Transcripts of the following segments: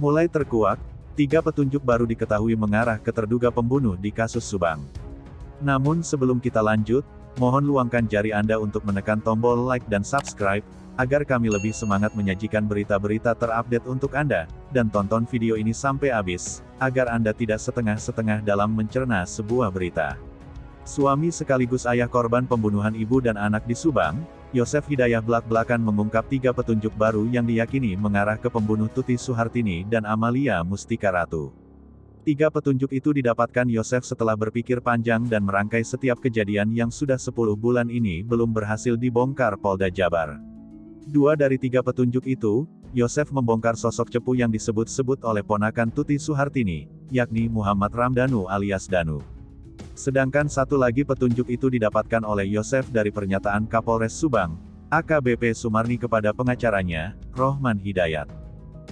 Mulai terkuak, 3 petunjuk baru diketahui mengarah ke terduga pembunuh di kasus Subang. Namun sebelum kita lanjut, mohon luangkan jari Anda untuk menekan tombol like dan subscribe, agar kami lebih semangat menyajikan berita-berita terupdate untuk Anda, dan tonton video ini sampai habis, agar Anda tidak setengah-setengah dalam mencerna sebuah berita. Suami sekaligus ayah korban pembunuhan ibu dan anak di Subang, Yosef Hidayah belak-belakan mengungkap 3 petunjuk baru yang diyakini mengarah ke pembunuh Tuti Suhartini dan Amalia Mustika Ratu. 3 petunjuk itu didapatkan Yosef setelah berpikir panjang dan merangkai setiap kejadian yang sudah 10 bulan ini belum berhasil dibongkar Polda Jabar. 2 dari 3 petunjuk itu, Yosef membongkar sosok cepu yang disebut-sebut oleh ponakan Tuti Suhartini, yakni Muhammad Ramdhanu alias Danu. Sedangkan 1 lagi petunjuk itu didapatkan oleh Yosef dari pernyataan Kapolres Subang, AKBP Sumarni kepada pengacaranya, Rohman Hidayat.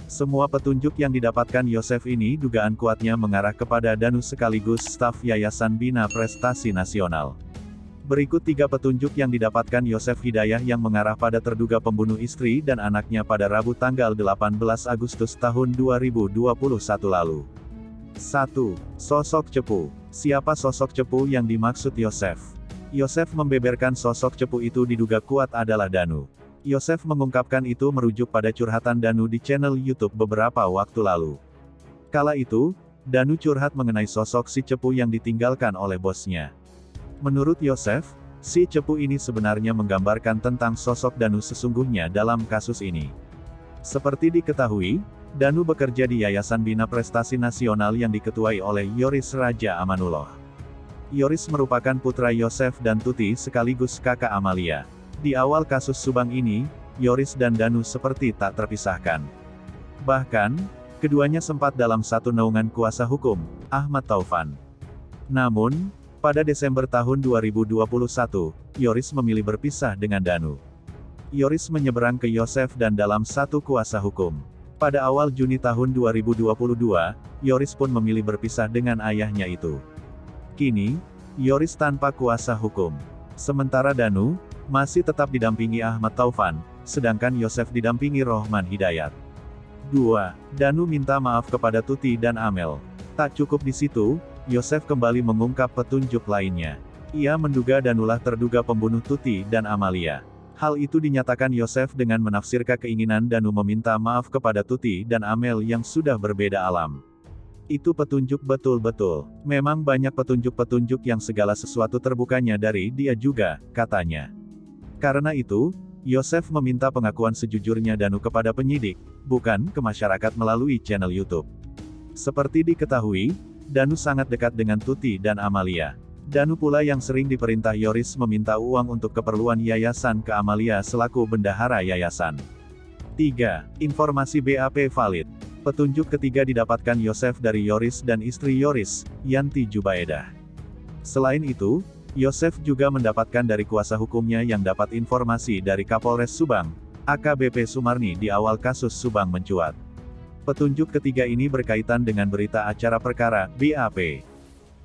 Semua petunjuk yang didapatkan Yosef ini dugaan kuatnya mengarah kepada Danu sekaligus staf Yayasan Bina Prestasi Nasional. Berikut 3 petunjuk yang didapatkan Yosef Hidayah yang mengarah pada terduga pembunuh istri dan anaknya pada Rabu tanggal 18 Agustus tahun 2021 lalu. 1. Sosok cepu. Siapa sosok cepu yang dimaksud Yosef? Yosef membeberkan sosok cepu itu diduga kuat adalah Danu. Yosef mengungkapkan itu merujuk pada curhatan Danu di channel YouTube beberapa waktu lalu. Kala itu, Danu curhat mengenai sosok si cepu yang ditinggalkan oleh bosnya. Menurut Yosef, si cepu ini sebenarnya menggambarkan tentang sosok Danu sesungguhnya dalam kasus ini. Seperti diketahui, Danu bekerja di Yayasan Bina Prestasi Nasional yang diketuai oleh Yoris Raja Amanullah. Yoris merupakan putra Yosef dan Tuti sekaligus kakak Amalia. Di awal kasus Subang ini, Yoris dan Danu seperti tak terpisahkan. Bahkan, keduanya sempat dalam satu naungan kuasa hukum, Ahmad Taufan. Namun, pada Desember tahun 2021, Yoris memilih berpisah dengan Danu. Yoris menyeberang ke Yosef dan dalam satu kuasa hukum. Pada awal Juni tahun 2022, Yoris pun memilih berpisah dengan ayahnya itu. Kini, Yoris tanpa kuasa hukum. Sementara Danu, masih tetap didampingi Ahmad Taufan, sedangkan Yosef didampingi Rohman Hidayat. 2. Danu minta maaf kepada Tuti dan Amel. Tak cukup di situ, Yosef kembali mengungkap petunjuk lainnya. Ia menduga Danulah terduga pembunuh Tuti dan Amalia. Hal itu dinyatakan Yosef dengan menafsirkan keinginan Danu meminta maaf kepada Tuti dan Amel yang sudah berbeda alam. Itu petunjuk betul-betul. Memang banyak petunjuk-petunjuk yang segala sesuatu terbukanya dari dia juga, katanya. Karena itu, Yosef meminta pengakuan sejujurnya Danu kepada penyidik, bukan ke masyarakat melalui channel YouTube. Seperti diketahui, Danu sangat dekat dengan Tuti dan Amalia. Danu pula yang sering diperintah Yoris meminta uang untuk keperluan yayasan ke Amalia selaku bendahara yayasan. 3. Informasi BAP valid. Petunjuk ketiga didapatkan Yosef dari Yoris dan istri Yoris, Yanti Jubaedah. Selain itu, Yosef juga mendapatkan dari kuasa hukumnya yang dapat informasi dari Kapolres Subang, AKBP Sumarni di awal kasus Subang mencuat. Petunjuk ketiga ini berkaitan dengan berita acara perkara, BAP.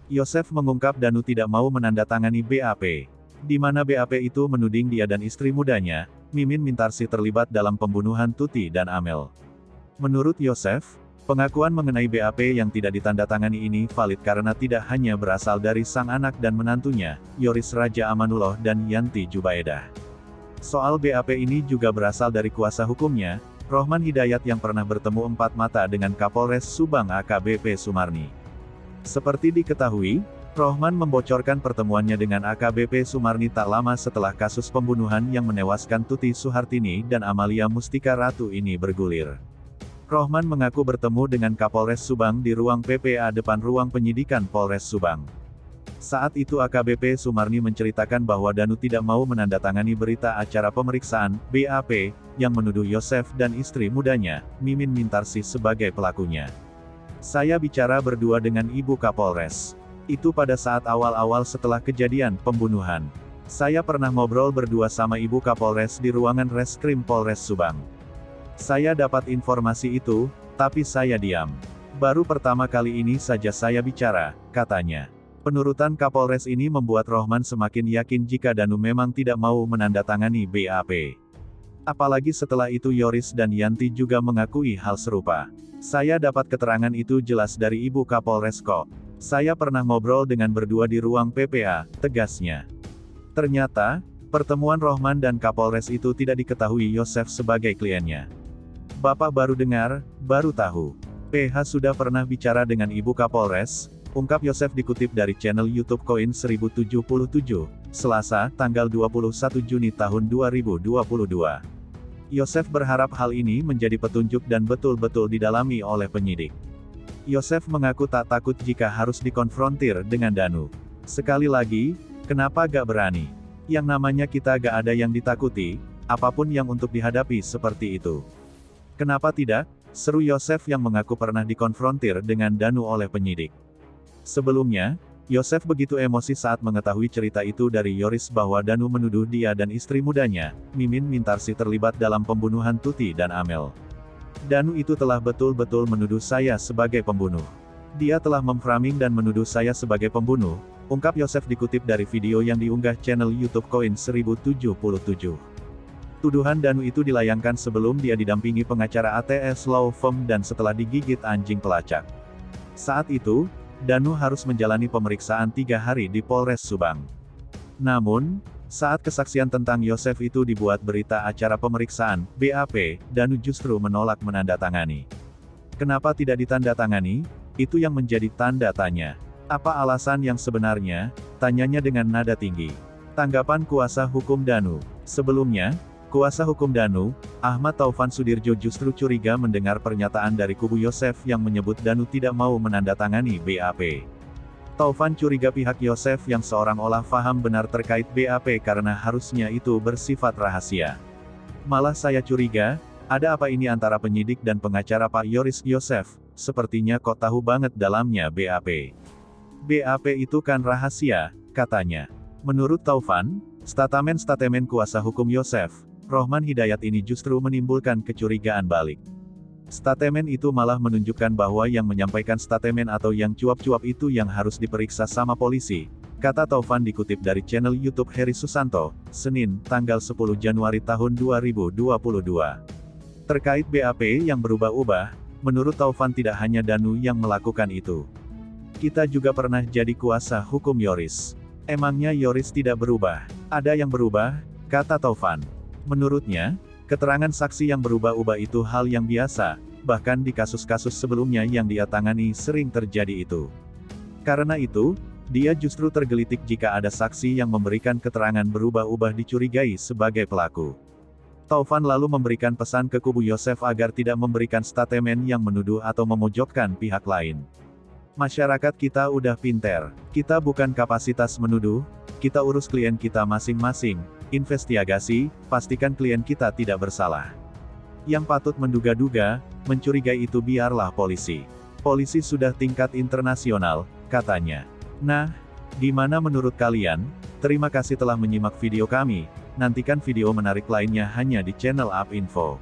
Yosef mengungkap Danu tidak mau menandatangani BAP. Di mana BAP itu menuding dia dan istri mudanya, Mimin Mintarsih terlibat dalam pembunuhan Tuti dan Amel. Menurut Yosef, pengakuan mengenai BAP yang tidak ditandatangani ini valid karena tidak hanya berasal dari sang anak dan menantunya, Yoris Raja Amanullah dan Yanti Jubaedah. Soal BAP ini juga berasal dari kuasa hukumnya, Rohman Hidayat yang pernah bertemu 4 mata dengan Kapolres Subang AKBP Sumarni. Seperti diketahui, Rohman membocorkan pertemuannya dengan AKBP Sumarni tak lama setelah kasus pembunuhan yang menewaskan Tuti Suhartini dan Amalia Mustika Ratu ini bergulir. Rohman mengaku bertemu dengan Kapolres Subang di ruang PPA depan ruang penyidikan Polres Subang. Saat itu AKBP Sumarni menceritakan bahwa Danu tidak mau menandatangani berita acara pemeriksaan, BAP, yang menuduh Yosef dan istri mudanya, Mimin Mintarsih sebagai pelakunya. Saya bicara berdua dengan Ibu Kapolres. Itu pada saat awal-awal setelah kejadian pembunuhan. Saya pernah ngobrol berdua sama Ibu Kapolres di ruangan Reskrim Polres Subang. Saya dapat informasi itu, tapi saya diam. Baru pertama kali ini saja saya bicara, katanya. Penurutan Kapolres ini membuat Rohman semakin yakin jika Danu memang tidak mau menandatangani BAP. Apalagi setelah itu Yoris dan Yanti juga mengakui hal serupa. Saya dapat keterangan itu jelas dari Ibu Kapolres kok. Saya pernah ngobrol dengan berdua di ruang PPA, tegasnya. Ternyata, pertemuan Rohman dan Kapolres itu tidak diketahui Yosef sebagai kliennya. Bapak baru dengar, baru tahu. PH sudah pernah bicara dengan Ibu Kapolres, ungkap Yosef dikutip dari channel YouTube Koin 1077, Selasa, tanggal 21 Juni tahun 2022. Yosef berharap hal ini menjadi petunjuk dan betul-betul didalami oleh penyidik. Yosef mengaku tak takut jika harus dikonfrontir dengan Danu. Sekali lagi, kenapa gak berani? Yang namanya kita gak ada yang ditakuti, apapun yang untuk dihadapi seperti itu. Kenapa tidak? Seru Yosef yang mengaku pernah dikonfrontir dengan Danu oleh penyidik. Sebelumnya, Yosef begitu emosi saat mengetahui cerita itu dari Yoris bahwa Danu menuduh dia dan istri mudanya, Mimin Mintarsi terlibat dalam pembunuhan Tuti dan Amel. Danu itu telah betul-betul menuduh saya sebagai pembunuh. Dia telah memframing dan menuduh saya sebagai pembunuh, ungkap Yosef dikutip dari video yang diunggah channel YouTube Koin 1077. Tuduhan Danu itu dilayangkan sebelum dia didampingi pengacara ATS Law Firm dan setelah digigit anjing pelacak. Saat itu, Danu harus menjalani pemeriksaan 3 hari di Polres Subang. Namun, saat kesaksian tentang Yosef itu dibuat berita acara pemeriksaan, BAP, Danu justru menolak menandatangani. Kenapa tidak ditandatangani? Itu yang menjadi tanda tanya. Apa alasan yang sebenarnya? Tanyanya dengan nada tinggi. Tanggapan kuasa hukum Danu. Sebelumnya, kuasa hukum Danu, Ahmad Taufan Sudirjo justru curiga mendengar pernyataan dari kubu Yosef yang menyebut Danu tidak mau menandatangani BAP. Taufan curiga pihak Yosef yang seorang olah paham benar terkait BAP karena harusnya itu bersifat rahasia. Malah saya curiga, ada apa ini antara penyidik dan pengacara Pak Yoris Yosef, sepertinya kok tahu banget dalamnya BAP. BAP itu kan rahasia, katanya. Menurut Taufan, statemen kuasa hukum Yosef, Rohman Hidayat ini justru menimbulkan kecurigaan balik. Statemen itu malah menunjukkan bahwa yang menyampaikan statemen atau yang cuap-cuap itu yang harus diperiksa sama polisi, kata Taufan dikutip dari channel YouTube Heri Susanto, Senin, tanggal 10 Januari tahun 2022. Terkait BAP yang berubah-ubah, menurut Taufan tidak hanya Danu yang melakukan itu. Kita juga pernah jadi kuasa hukum Yoris. Emangnya Yoris tidak berubah? Ada yang berubah, kata Taufan. Menurutnya, keterangan saksi yang berubah-ubah itu hal yang biasa, bahkan di kasus-kasus sebelumnya yang dia tangani sering terjadi itu. Karena itu, dia justru tergelitik jika ada saksi yang memberikan keterangan berubah-ubah dicurigai sebagai pelaku. Taufan lalu memberikan pesan ke kubu Yosef agar tidak memberikan statemen yang menuduh atau memojokkan pihak lain. Masyarakat kita udah pinter, kita bukan kapasitas menuduh, kita urus klien kita masing-masing. Investigasi, pastikan klien kita tidak bersalah. Yang patut menduga-duga, mencurigai itu biarlah polisi. Polisi sudah tingkat internasional, katanya. Nah, gimana menurut kalian? Terima kasih telah menyimak video kami, nantikan video menarik lainnya hanya di channel UP Info.